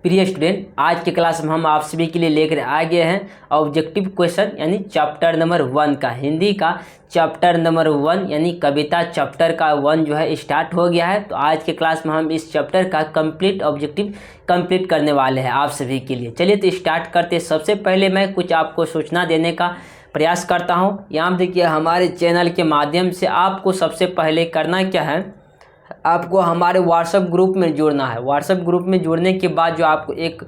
प्रिय स्टूडेंट, आज के क्लास में हम आप सभी के लिए लेकर आ गए हैं ऑब्जेक्टिव क्वेश्चन यानी चैप्टर नंबर 1 का हिंदी का चैप्टर नंबर 1 यानी कविता चैप्टर का 1 जो है स्टार्ट हो गया है। तो आज के क्लास में हम इस चैप्टर का कंप्लीट ऑब्जेक्टिव कंप्लीट करने वाले हैं आप सभी के लिए। चलिए तो स्टार्ट करते हैं। सबसे पहले मैं कुछ आपको सूचना देने का प्रयास करता हूँ। यहाँ देखिए, हमारे चैनल के माध्यम से आपको सबसे पहले करना क्या है, आपको हमारे व्हाट्सएप ग्रुप में जुड़ना है। व्हाट्सएप ग्रुप में जुड़ने के बाद जो आपको एक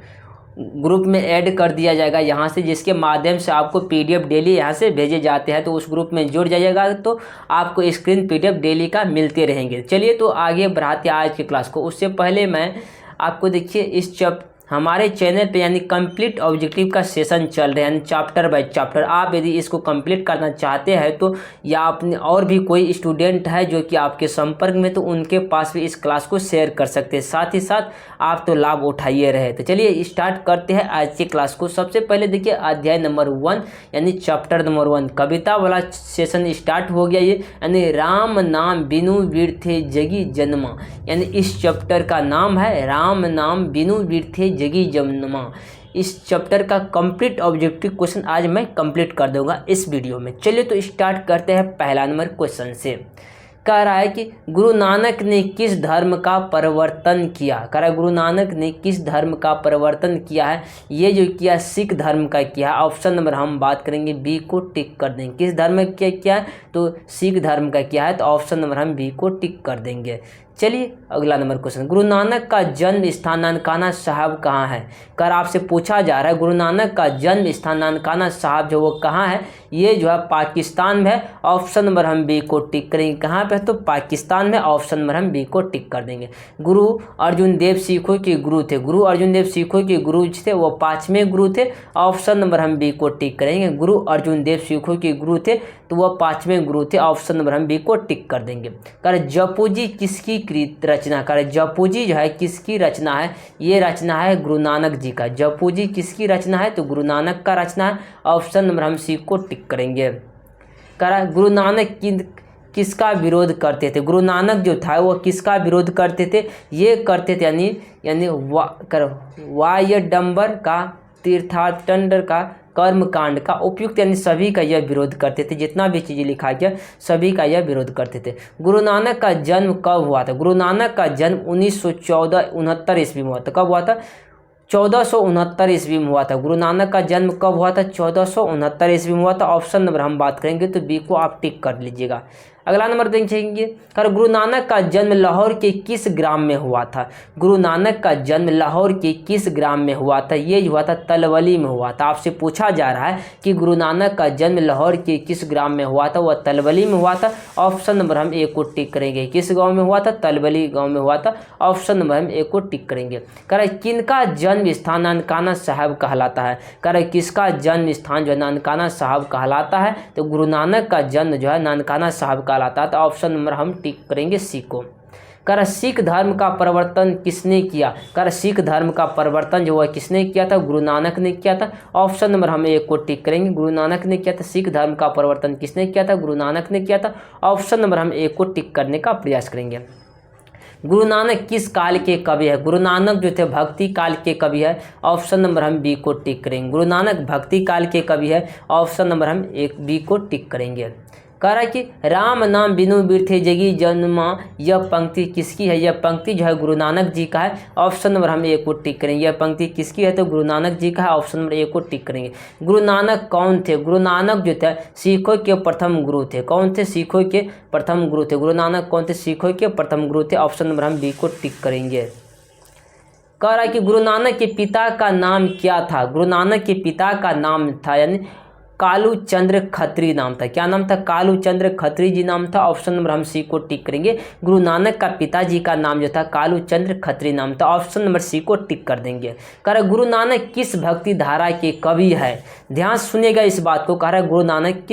ग्रुप में ऐड कर दिया जाएगा यहाँ से, जिसके माध्यम से आपको पीडीएफ डेली यहाँ से भेजे जाते हैं। तो उस ग्रुप में जुड़ जाइएगा तो आपको स्क्रीन पीडीएफ डेली का मिलते रहेंगे। चलिए तो आगे बढ़ाते हैं आज की क्लास को। उससे पहले मैं आपको देखिए इस हमारे चैनल पे यानी कंप्लीट ऑब्जेक्टिव का सेशन चल रहा है, यानी चैप्टर बाय चैप्टर। आप यदि इसको कंप्लीट करना चाहते हैं तो या अपने और भी कोई स्टूडेंट है जो कि आपके संपर्क में, तो उनके पास भी इस क्लास को शेयर कर सकते हैं। साथ ही साथ आप तो लाभ उठाइए रहे। तो चलिए स्टार्ट करते हैं आज की क्लास को। सबसे पहले देखिए अध्याय नंबर 1 यानी चैप्टर नंबर 1 कविता वाला सेशन स्टार्ट हो गया। ये यानी राम नाम बिनु वीर थे जगी जन्मा, यानी इस चैप्टर का नाम है राम नाम बिनु वीर थे जगी जन्मा। इस चैप्टर का कंप्लीट ऑब्जेक्टिव क्वेश्चन आज मैं कंप्लीट कर दूंगा इस वीडियो में। चलिए तो स्टार्ट करते हैं पहला नंबर क्वेश्चन से। कह रहा है कि गुरु नानक ने किस धर्म का परिवर्तन किया। कह रहा है गुरु नानक ने किस धर्म का परिवर्तन किया है। ये जो किया सिख धर्म का किया। ऑप्शन नंबर हम बात करेंगे बी को टिक कर देंगे। किस धर्म का किया है तो सिख धर्म का किया है, तो ऑप्शन नंबर हम बी को टिक कर देंगे। चलिए अगला नंबर क्वेश्चन, गुरु नानक का जन्म स्थान ननकाना साहब कहाँ है। कर आपसे पूछा जा रहा है गुरु नानक का जन्म स्थान ननकाना साहब जो वो कहाँ है। ये जो है पाकिस्तान में है। ऑप्शन नंबर हम बी को टिक करेंगे। कहाँ पे तो पाकिस्तान में। ऑप्शन नंबर हम बी को टिक कर देंगे। गुरु अर्जुन देव सिखों के गुरु थे। गुरु अर्जुन देव सिखों के गुरु थे, वो 5वें गुरु थे। ऑप्शन नंबर हम बी को टिक करेंगे। गुरु अर्जुन देव सिखों के गुरु थे तो वह 5वें गुरु थे। ऑप्शन नंबर हम बी को टिक कर देंगे। कर जपू जी किसकी कृत रचना। कर जपू जी जो है किसकी रचना है। ये रचना है गुरु नानक जी का। जपू जी किसकी रचना है तो गुरु नानक का रचना है। ऑप्शन नंबर हम सी को टिक करेंगे। कर गुरु नानक किसका विरोध करते थे। गुरु नानक जो था वो किसका विरोध करते थे। ये करते थे यानी वायडम्बर का, तीर्थाटन का, कर्मकांड का, उपयुक्त यानी सभी का यह विरोध करते थे। जितना भी चीज़ें लिखा गया सभी का यह विरोध करते थे। गुरु नानक का जन्म कब हुआ था। गुरु नानक का जन्म 1969 ईस्वी में हुआ था। कब हुआ था 1469 ईस्वी में हुआ था। गुरु नानक का जन्म कब हुआ था 1469 ईस्वी में हुआ था। ऑप्शन नंबर हम बात करेंगे तो बी को आप टिक कर लीजिएगा। अगला नंबर देखेंगे, कर गुरु नानक का जन्म लाहौर के किस ग्राम में हुआ था। गुरु नानक का जन्म लाहौर के किस ग्राम में हुआ था। ये हुआ था तलवली में हुआ था। आपसे पूछा जा रहा है कि गुरु नानक का जन्म लाहौर के किस ग्राम में हुआ था। वह तलवली में हुआ था। ऑप्शन नंबर हम ए को टिक करेंगे। किस गाँव में हुआ था तलवली गाँव में हुआ था। ऑप्शन नंबर हम ए को टिक करेंगे। कर किनका जन्म स्थान ननकाना साहब कहलाता है। कर किसका जन्म स्थान जो है ननकाना साहब कहलाता है तो गुरु नानक का जन्म जो है ननकाना साहब कहलाता है। तो ऑप्शन नंबर हम टिक करेंगे सी को। कर सिख धर्म का परिवर्तन किसने किया। कर सिख धर्म का परिवर्तन जो है किसने किया था गुरु नानक ने किया था। ऑप्शन नंबर हम एक को टिक करेंगे। गुरु नानक ने किया था। सिख धर्म का परिवर्तन किसने किया था गुरु नानक ने किया था। ऑप्शन नंबर हम एक को टिक करने का प्रयास करेंगे। गुरु नानक किस काल के कवि है। गुरु नानक जो थे भक्ति काल के कवि है। ऑप्शन नंबर हम बी को टिक करेंगे। गुरु नानक भक्ति काल के कवि है। ऑप्शन नंबर हम एक बी को टिक करेंगे। कह रहा है कि राम नाम बिनु वीर थे जगी जन्मा, यह पंक्ति किसकी है। यह पंक्ति जो है गुरु नानक जी का है। ऑप्शन नंबर हम ए को टिक करेंगे। यह पंक्ति किसकी है तो गुरु नानक जी का है। ऑप्शन नंबर ए को टिक करेंगे। गुरु नानक कौन थे। गुरु नानक जो थे सिखों के प्रथम गुरु थे। कौन थे सिखों के प्रथम गुरु थे। गुरु नानक कौन थे सिखों के प्रथम गुरु थे। ऑप्शन नंबर हम बी को टिक करेंगे। कह रहा है कि गुरु नानक के पिता का नाम क्या था। गुरु नानक के पिता का नाम था यानी कालू चंद्र खत्री नाम था। क्या नाम था कालू चंद्र खत्री जी नाम था। ऑप्शन नंबर हम सी को टिक करेंगे। गुरु नानक का पिताजी का नाम जो था कालू चंद्र खत्री नाम था। ऑप्शन नंबर सी को टिक कर देंगे। कह रहा गुरु नानक किस भक्ति धारा के कवि है। ध्यान सुनिएगा इस बात को। कह रहा है गुरु नानक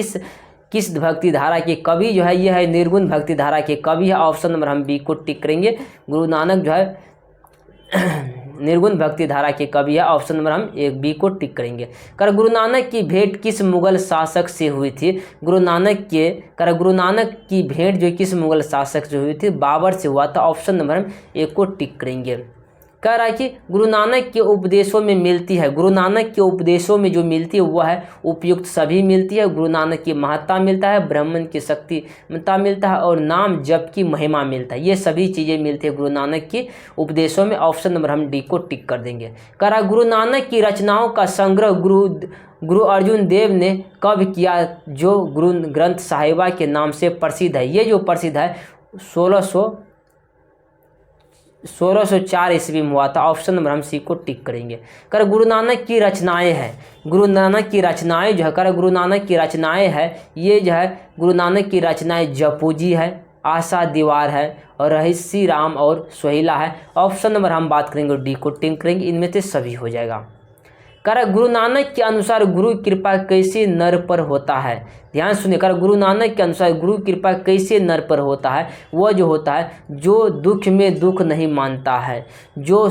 किस भक्ति धारा के कवि जो है यह है निर्गुण भक्ति धारा के कवि है। ऑप्शन नंबर हम बी को टिक करेंगे। गुरु नानक जो है निर्गुण भक्ति धारा के कवि है। ऑप्शन नंबर हम एक बी को टिक करेंगे। कर गुरु नानक की भेंट किस मुगल शासक से हुई थी। गुरु नानक की भेंट जो किस मुगल शासक से हुई थी बाबर से हुआ था। ऑप्शन नंबर हम एक को टिक करेंगे। कह रहा है कि गुरु नानक के उपदेशों में मिलती है, गुरु नानक के उपदेशों में जो मिलती है वह है उपयुक्त सभी मिलती है, गुरु नानक की महत्ता मिलता है, ब्राह्मण की शक्तिमत्ता मिलता है और नाम जप की महिमा मिलता है। ये सभी चीज़ें मिलती है गुरु नानक के उपदेशों में। ऑप्शन नंबर हम डी को टिक कर देंगे। कह रहा गुरु नानक की रचनाओं का संग्रह गुरु अर्जुन देव ने कब किया, जो गुरु ग्रंथ साहिबा के नाम से प्रसिद्ध है। ये जो प्रसिद्ध है 1604 ईस्वी में हुआ था। ऑप्शन नंबर हम सी को टिक करेंगे। कर गुरु नानक की रचनाएं हैं, गुरु नानक की रचनाएं जो है, कर गुरु नानक की रचनाएं है, ये जो है गुरु नानक की रचनाएं जपूजी है, आशा दीवार है और रहस्य राम और सोहिला है। ऑप्शन नंबर हम बात करेंगे डी को टिक करेंगे, इनमें से सभी हो जाएगा। कर गुरु नानक के अनुसार गुरु कृपा कैसे नर पर होता है। ध्यान सुनिए, कर गुरु नानक के अनुसार गुरु कृपा कैसे नर पर होता है। वह जो होता है जो दुख में दुख नहीं मानता है, जो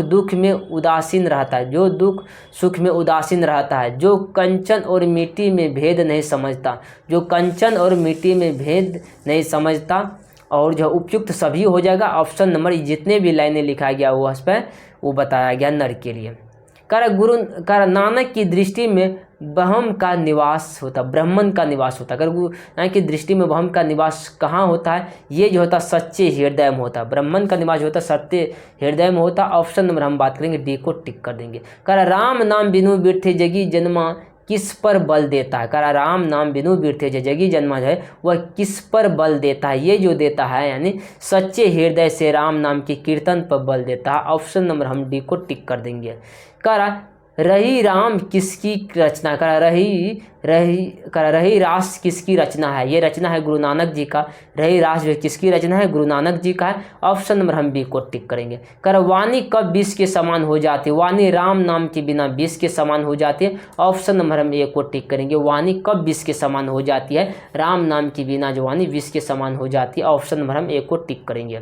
दुख में उदासीन रहता है, जो दुख सुख में उदासीन रहता है, जो कंचन और मिट्टी में भेद नहीं समझता, जो कंचन और मिट्टी में भेद नहीं समझता और जो उपयुक्त सभी हो जाएगा। ऑप्शन नंबर जितने भी लाइनें लिखा गया वो उस पर वो बताया गया नर के लिए। कर नानक की दृष्टि में ब्रह्म का निवास होता, ब्राह्मण का निवास होता। अगर गुरु नानक की दृष्टि में ब्रह्म का निवास कहाँ होता है, ये जो होता सच्चे हृदय में होता, ब्राह्मण का निवास होता सत्य हृदय में होता। ऑप्शन नंबर हम बात करेंगे डी को टिक कर देंगे। कर राम नाम बिनु बिरथे जगी जन्मा किस पर बल देता है। करा राम नाम बिनु बिरथे जगी जन्मा जो है वह किस पर बल देता है। ये जो देता है यानी सच्चे हृदय से राम नाम के कीर्तन पर बल देता है। ऑप्शन नंबर हम डी को टिक कर देंगे। करा रही राम किसकी रचना, करा रही रास किसकी रचना है। ये रचना है गुरु नानक जी का। रही रास जो किसकी रचना है, गुरु नानक जी का है। ऑप्शन नंबर हम बी को टिक करेंगे। कर वाणी कब विष के समान हो जाती है। वाणी राम नाम के बिना विष के समान हो जाती है। ऑप्शन नंबर हम ए को टिक करेंगे। वाणी कब विष के समान हो जाती है, राम नाम के बिना जो वाणी विष के समान हो जाती है। ऑप्शन नंबर हम ए को टिक करेंगे।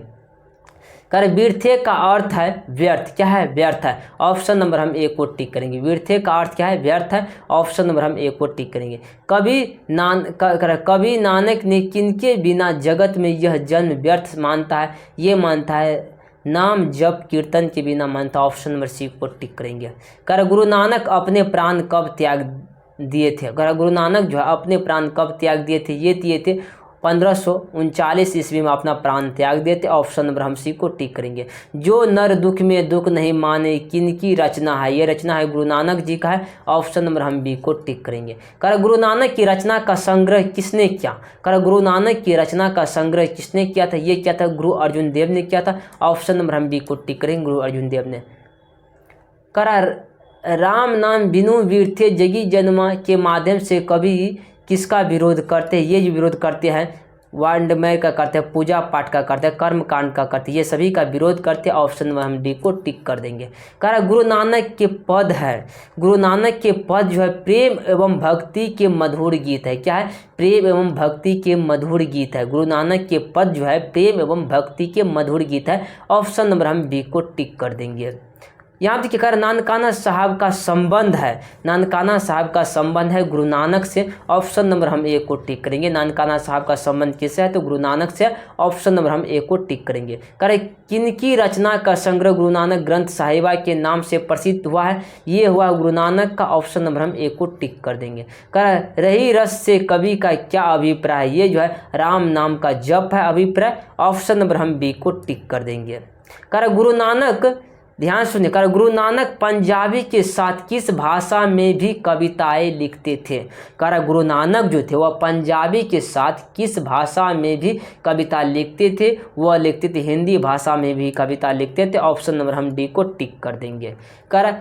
कर व्यर्थे का अर्थ है व्यर्थ, क्या है व्यर्थ है। ऑप्शन नंबर हम ए को टिक करेंगे। व्यर्थे का अर्थ क्या है, व्यर्थ है। ऑप्शन नंबर हम ए को टिक करेंगे। कभी नानक ने किनके बिना जगत में यह जन्म व्यर्थ मानता है। ये मानता है नाम जप कीर्तन के बिना मानता। ऑप्शन नंबर सी को टिक करेंगे। कर गुरु नानक अपने प्राण कब त्याग दिए थे। कर गुरु नानक जो है अपने प्राण कब त्याग दिए थे, ये दिए थे 1539 ईस्वी में अपना प्राण त्याग देते। ऑप्शन नंबर हम सी को टिक करेंगे। जो नर दुख में दुख नहीं माने किनकी रचना है। ये रचना है गुरु नानक जी का है। ऑप्शन नंबर हम बी को टिक करेंगे। कर गुरु नानक की रचना का संग्रह किसने किया। कर गुरु नानक की रचना का संग्रह किसने किया था, ये क्या था, गुरु अर्जुन देव ने किया था। ऑप्शन नंबर हम बी को टिक करेंगे, गुरु अर्जुन देव ने। करा राम नाम बिनु बिरथे जगी जन्मा के माध्यम से कभी किसका विरोध करते हैं। ये जो विरोध करते हैं वांडमय का करते हैं, पूजा पाठ का करते हैं, कर्म कांड का करते हैं, ये सभी का विरोध करते हैं। ऑप्शन में हम डी को टिक कर देंगे। कह रहा गुरु नानक के पद है, गुरु नानक के पद जो है प्रेम एवं भक्ति के मधुर गीत है। क्या है, प्रेम एवं भक्ति के मधुर गीत है। गुरु नानक के पद जो है प्रेम एवं भक्ति के मधुर गीत है। ऑप्शन नंबर हम बी को टिक कर देंगे। यहाँ देखिए कर नानकाना साहब का संबंध है, नानकाना साहब का संबंध है गुरु नानक से। ऑप्शन नंबर हम ए को टिक करेंगे। नानकाना साहब का संबंध किससे है, तो गुरु नानक से। ऑप्शन नंबर हम ए को टिक करेंगे। करे किनकी रचना का संग्रह गुरु नानक ग्रंथ साहिबा के नाम से प्रसिद्ध हुआ है। ये हुआ गुरु नानक का। ऑप्शन नंबर हम ए को टिक कर देंगे। कर रही रस से कवि का क्या अभिप्राय है। ये जो है राम नाम का जप है अभिप्राय। ऑप्शन नंबर हम बी को टिक कर देंगे। कर गुरु नानक, ध्यान सुनिए, कर गुरु नानक पंजाबी के साथ किस भाषा में भी कविताएं लिखते थे। कर गुरु नानक जो थे वह पंजाबी के साथ किस भाषा में भी कविता लिखते थे, वह लिखते थे हिंदी भाषा में भी कविता लिखते थे। ऑप्शन नंबर हम डी को टिक कर देंगे। कर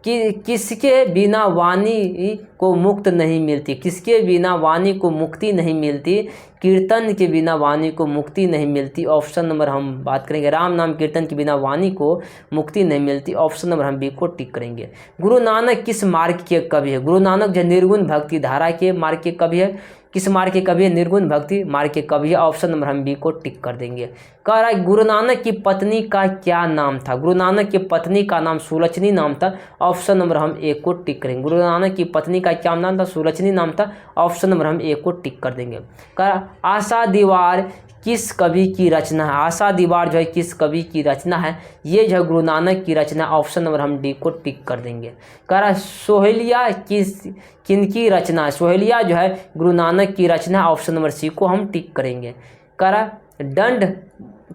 किसके बिना वाणी को मुक्त नहीं मिलती, किसके बिना वाणी को मुक्ति नहीं मिलती, कीर्तन के बिना वाणी को मुक्ति नहीं मिलती। ऑप्शन नंबर हम बात करेंगे राम नाम कीर्तन के बिना वाणी को मुक्ति नहीं मिलती। ऑप्शन नंबर हम बी को टिक करेंगे। गुरु नानक किस मार्ग के कवि है। गुरु नानक जो निर्गुण भक्ति धारा के मार्ग के कवि है। किस मार्ग के कवि है, निर्गुण भक्ति मार्ग के कवि है। ऑप्शन नंबर हम बी को टिक कर देंगे। कह रहा है गुरु नानक की पत्नी का क्या नाम था। गुरु नानक की पत्नी का नाम सुलक्षणी नाम था। ऑप्शन नंबर हम ए को टिक करेंगे। गुरु नानक की पत्नी का क्या नाम था, सुलक्षणी नाम था। ऑप्शन नंबर हम ए को टिक कर देंगे। कह रहा आशा दीवार किस कवि की रचना है। आशा दीवार जो है किस कवि की रचना है, ये जो है गुरु नानक की रचना। ऑप्शन नंबर हम डी को टिक कर देंगे। कह रहा सोहेलिया किनकी रचना है, सोहेलिया जो है गुरु नानक की रचना। ऑप्शन नंबर सी को हम टिक करेंगे। कह रहा दंड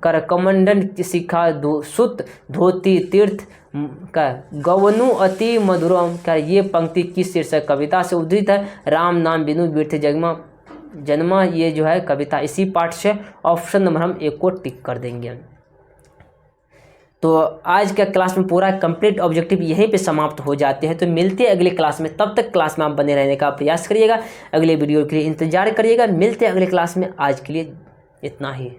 कर कमंडन सिखा सुत धोती तीर्थ का गवनु अति मधुरम। क्या ये पंक्ति किस शीर्षक कविता से उद्धृत है। राम नाम बिनु बीर्थ जन्मा ये जो है कविता इसी पाठ से। ऑप्शन नंबर हम एक को टिक कर देंगे। तो आज का क्लास में पूरा कंप्लीट ऑब्जेक्टिव यहीं पे समाप्त हो जाते हैं। तो मिलते हैं अगले क्लास में, तब तक क्लास में आप बने रहने का प्रयास करिएगा, अगले वीडियो के लिए इंतजार करिएगा। मिलते हैं अगले क्लास में, आज के लिए इतना ही।